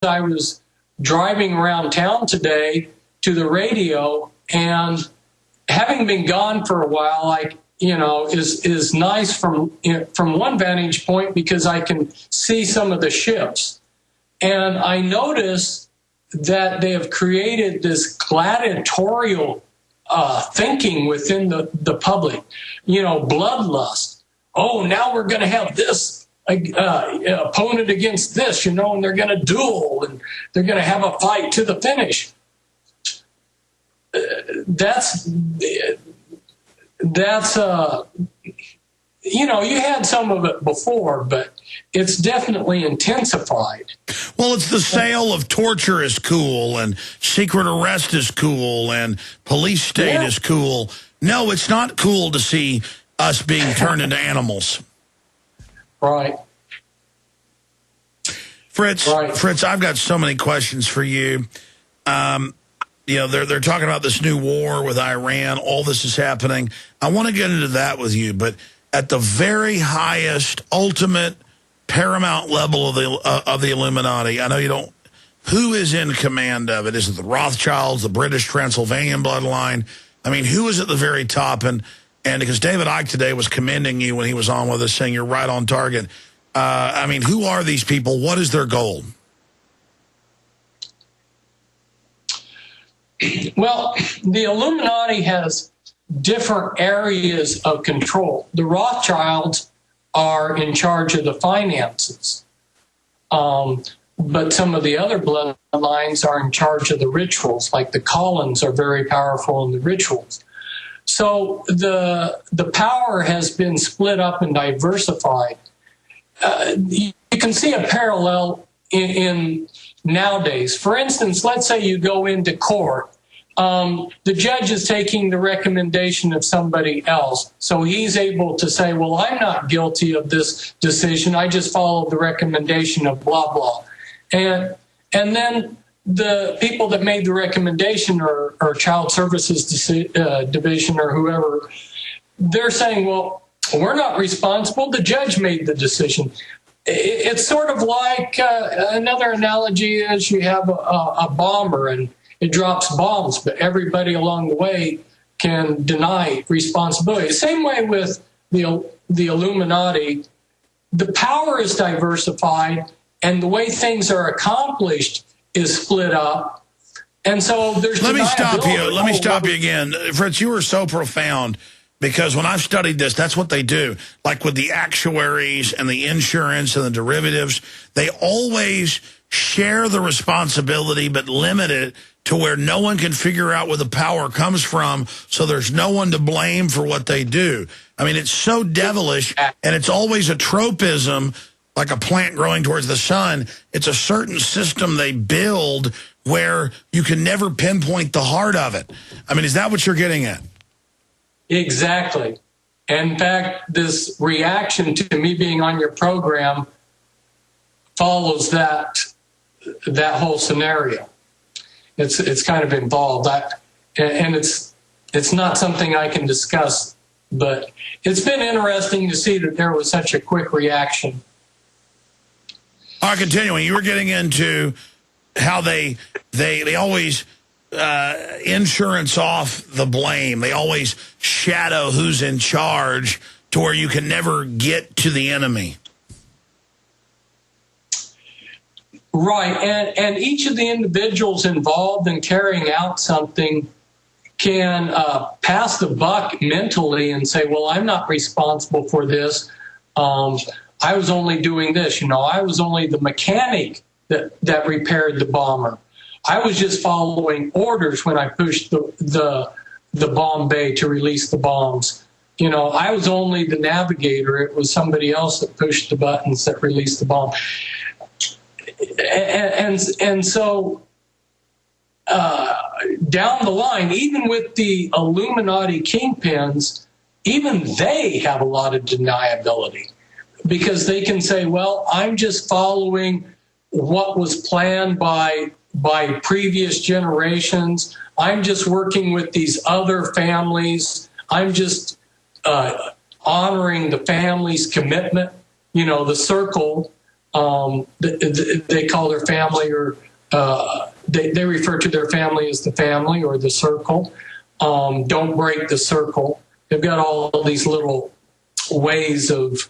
I was driving around town today to the radio, and having been gone for a while, like, you know, is nice from one vantage point because I can see some of the ships. And I notice that they have created this gladiatorial thinking within the public, you know, bloodlust. Oh, now we're going to have this opponent against this, you know, and they're going to duel and they're going to have a fight to the finish. That's you know, you had some of it before, but it's definitely intensified. Well, it's the sale of torture is cool, and secret arrest is cool, and police state is cool. No, it's not cool to see us being turned into animals. Right. Fritz, I've got so many questions for you. You know, they're talking about this new war with Iran. All this is happening. I want to get into that with you, but at the very highest, ultimate, paramount level of the Illuminati, I know you don't. Who is in command of it? Is it the Rothschilds, the British Transylvanian bloodline? I mean, who is at the very top? And because David Icke today was commending you when he was on with us, saying you're right on target. I mean, who are these people? What is their goal? Well, the Illuminati has different areas of control. The Rothschilds are in charge of the finances, but some of the other bloodlines are in charge of the rituals, like the Collins are very powerful in the rituals. So the power has been split up and diversified. You can see a parallel in nowadays. For instance, let's say you go into court. The judge is taking the recommendation of somebody else. So he's able to say, well, I'm not guilty of this decision. I just followed the recommendation of blah, blah. And then the people that made the recommendation or Child Services Division or whoever, they're saying, well, we're not responsible. The judge made the decision. It's sort of like another analogy is you have a bomber and it drops bombs, but everybody along the way can deny responsibility. Same way with the Illuminati. The power is diversified, and the way things are accomplished is split up. And so there's Let me stop you again. Fritz, you were so profound. Because when I've studied this, that's what they do. Like with the actuaries and the insurance and the derivatives, they always share the responsibility but limit it to where no one can figure out where the power comes from, so there's no one to blame for what they do. I mean, it's so devilish, and it's always a tropism, like a plant growing towards the sun. It's a certain system they build where you can never pinpoint the heart of it. I mean, is that what you're getting at? Exactly. In fact, this reaction to me being on your program follows that whole scenario. It's kind of involved, and it's not something I can discuss, but it's been interesting to see that there was such a quick reaction. All right, continuing, you were getting into how they always insurance off the blame. They always shadow who's in charge to where you can never get to the enemy. Right, and each of the individuals involved in carrying out something can pass the buck mentally and say, well, I'm not responsible for this. I was only doing this. You know, I was only the mechanic that repaired the bomber. I was just following orders when I pushed the bomb bay to release the bombs. You know, I was only the navigator. It was somebody else that pushed the buttons that released the bomb. And so down the line, even with the Illuminati kingpins, even they have a lot of deniability because they can say, well, I'm just following what was planned by previous generations. I'm just working with these other families. I'm just honoring the family's commitment, you know, the circle. They call their family, or they refer to their family as the family or the circle. Don't break the circle. They've got all of these little ways of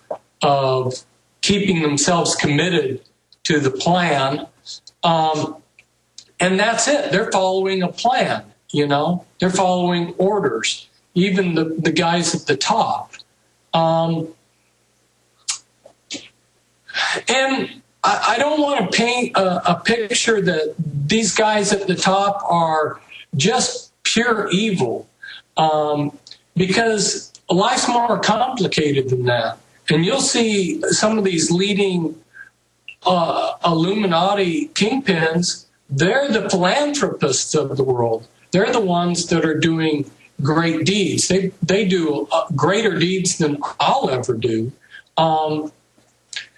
keeping themselves committed to the plan. And that's it. They're following a plan, you know. They're following orders, even the guys at the top. And I don't want to paint a picture that these guys at the top are just pure evil, because life's more complicated than that. And you'll see some of these leading Illuminati kingpins, they're the philanthropists of the world. They're the ones that are doing great deeds. They do greater deeds than I'll ever do. Well,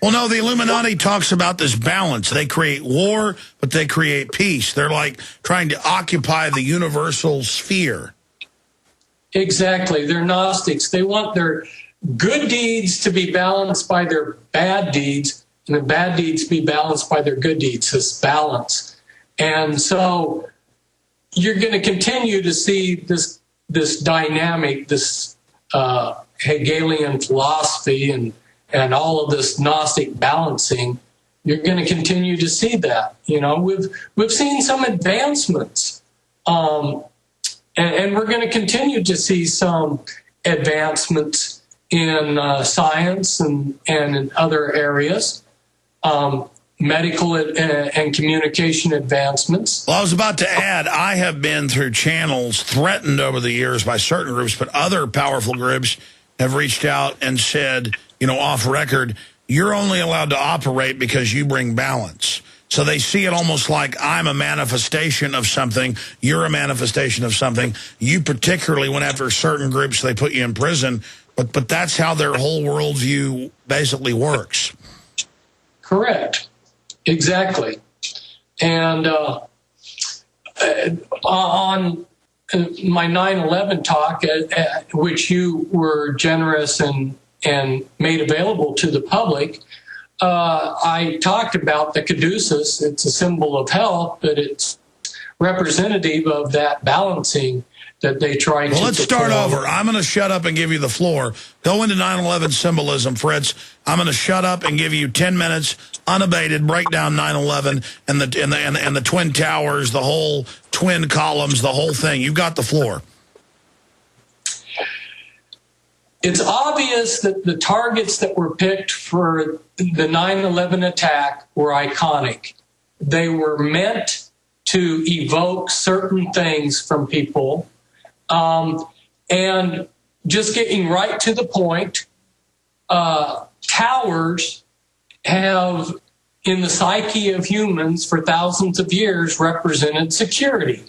no, the Illuminati talks about this balance. They create war, but they create peace. They're like trying to occupy the universal sphere. Exactly. They're Gnostics. They want their good deeds to be balanced by their bad deeds, and the bad deeds to be balanced by their good deeds. This balance. And so you're going to continue to see this dynamic, this Hegelian philosophy and all of this Gnostic balancing. You're going to continue to see that. You know, we've seen some advancements, and we're going to continue to see some advancements in science and in other areas, medical and communication advancements. Well, I was about to add, I have been through channels threatened over the years by certain groups, but other powerful groups have reached out and said, you know, off record, you're only allowed to operate because you bring balance. So they see it almost like I'm a manifestation of something, you're a manifestation of something. You particularly went after certain groups, they put you in prison, but that's how their whole worldview basically works. Correct. Exactly. And on my 9/11 talk, which you were generous and made available to the public, I talked about the caduceus. It's a symbol of health, but it's representative of that balancing that they try to... Well, let's start over. I'm going to shut up and give you the floor. Go into 9/11 symbolism, Fritz. I'm going to shut up and give you 10 minutes, unabated, break down 9/11 and the Twin Towers, the whole twin columns, the whole thing. You've got the floor. It's obvious that the targets that were picked for the 9/11 attack were iconic. They were meant to evoke certain things from people. And just getting right to the point, towers have, in the psyche of humans for thousands of years, represented security.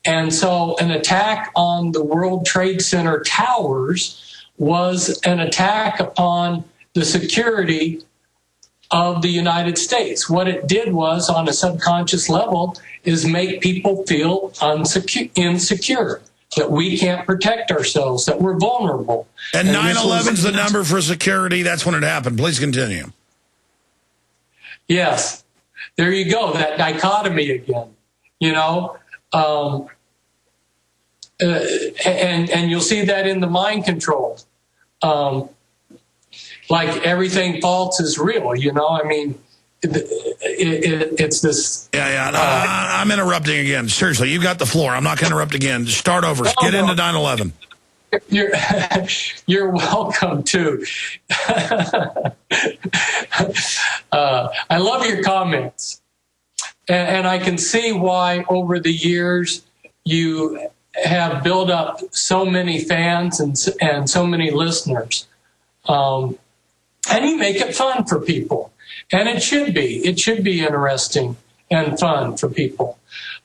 And so an attack on the World Trade Center towers was an attack upon the security of the United States. What it did was, on a subconscious level, is make people feel insecure, that we can't protect ourselves, that we're vulnerable. And 9/11's the number for security. That's when it happened. Please continue. Yes. There you go, that dichotomy again, you know. And you'll see that in the mind control. Like everything false is real, you know. I mean, it's this... Yeah. I'm interrupting again. Seriously, you got the floor. I'm not going to interrupt again. Just start over. Get into 9/11. You're welcome to. I love your comments. And I can see why over the years you have built up so many fans and so many listeners. And you make it fun for people. And it should be. It should be interesting and fun for people.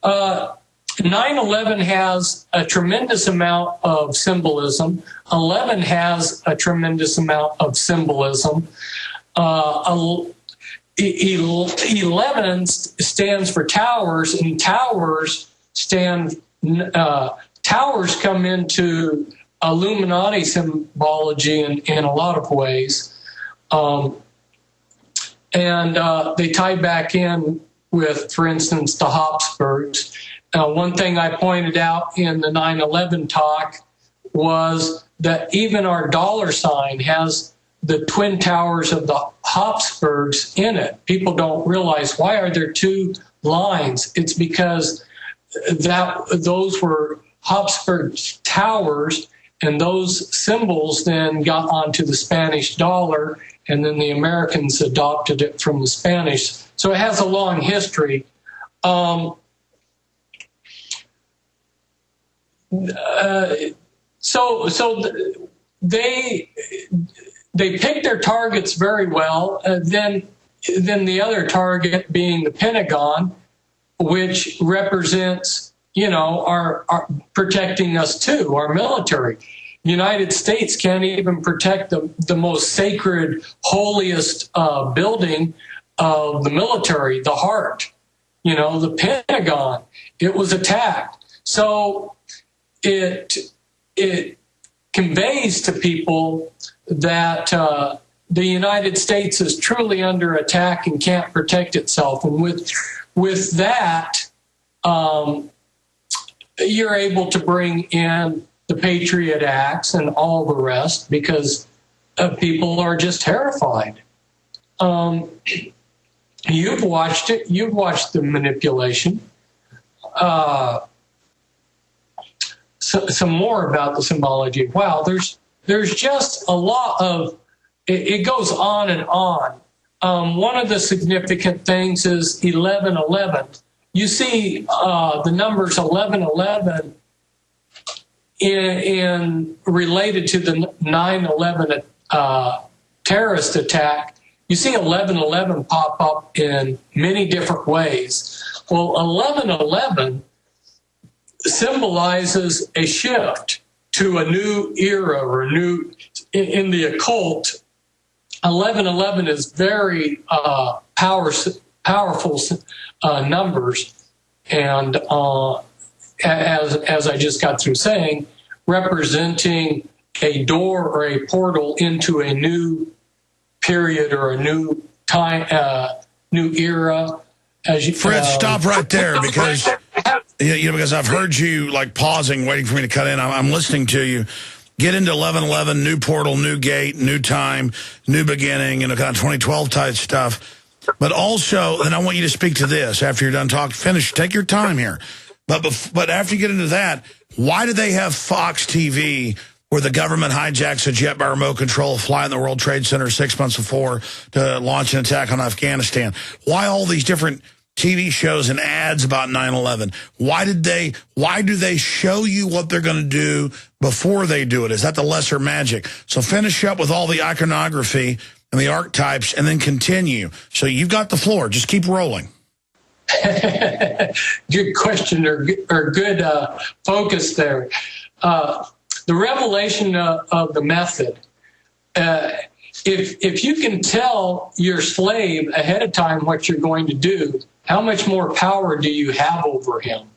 9/11 has a tremendous amount of symbolism. 11 has a tremendous amount of symbolism. 11 stands for towers, and towers come into Illuminati symbology in a lot of ways. and they tie back in with, for instance, the Habsburgs. One thing I pointed out in the 9/11 talk was that even our dollar sign has the twin towers of the Habsburgs in it. People don't realize, why are there two lines? It's because those were Habsburg towers, and those symbols then got onto the Spanish dollar, and then the Americans adopted it from the Spanish. So it has a long history. They pick their targets very well. Then the other target being the Pentagon, which represents, our protecting us too, our military. The United States can't even protect the most sacred, holiest building of the military, the heart. The Pentagon. It was attacked. So it conveys to people that the United States is truly under attack and can't protect itself. And with that, you're able to bring in the Patriot Acts and all the rest, because people are just terrified. You've watched it. You've watched the manipulation. Some more about the symbology. Wow, there's just a lot of, it goes on and on. One of the significant things is 11/11. You see the numbers 11/11 in related to the 9/11 terrorist attack. You see 11/11 pop up in many different ways. Well, 11/11 symbolizes a shift to a new era, or a new, in the occult. 11/11 is very powerful numbers, and as I just got through saying, representing a door or a portal into a new period or a new time, new era. Fritz, stop right there, because because I've heard you like pausing, waiting for me to cut in. I'm listening to you. Get into 11/11, new portal, new gate, new time, new beginning, and kind of 2012 type stuff. But also, then I want you to speak to this after you're done talking. Finish. Take your time here. But after you get into that, why do they have Fox TV, where the government hijacks a jet by remote control, fly in the World Trade Center 6 months before to launch an attack on Afghanistan? Why all these different TV shows and ads about 9/11? Why do they show you what they're going to do before they do it? Is that the lesser magic? So finish up with all the iconography and the archetypes, and then continue. So you've got the floor. Just keep rolling. Good question, or good focus there. The revelation of the method. If you can tell your slave ahead of time what you're going to do, how much more power do you have over him?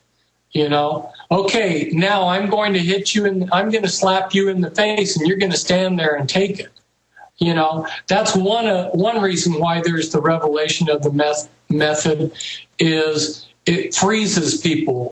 Okay, now I'm going to hit you, and I'm going to slap you in the face, and you're going to stand there and take it. That's one reason why there's the revelation of the method, is it freezes people.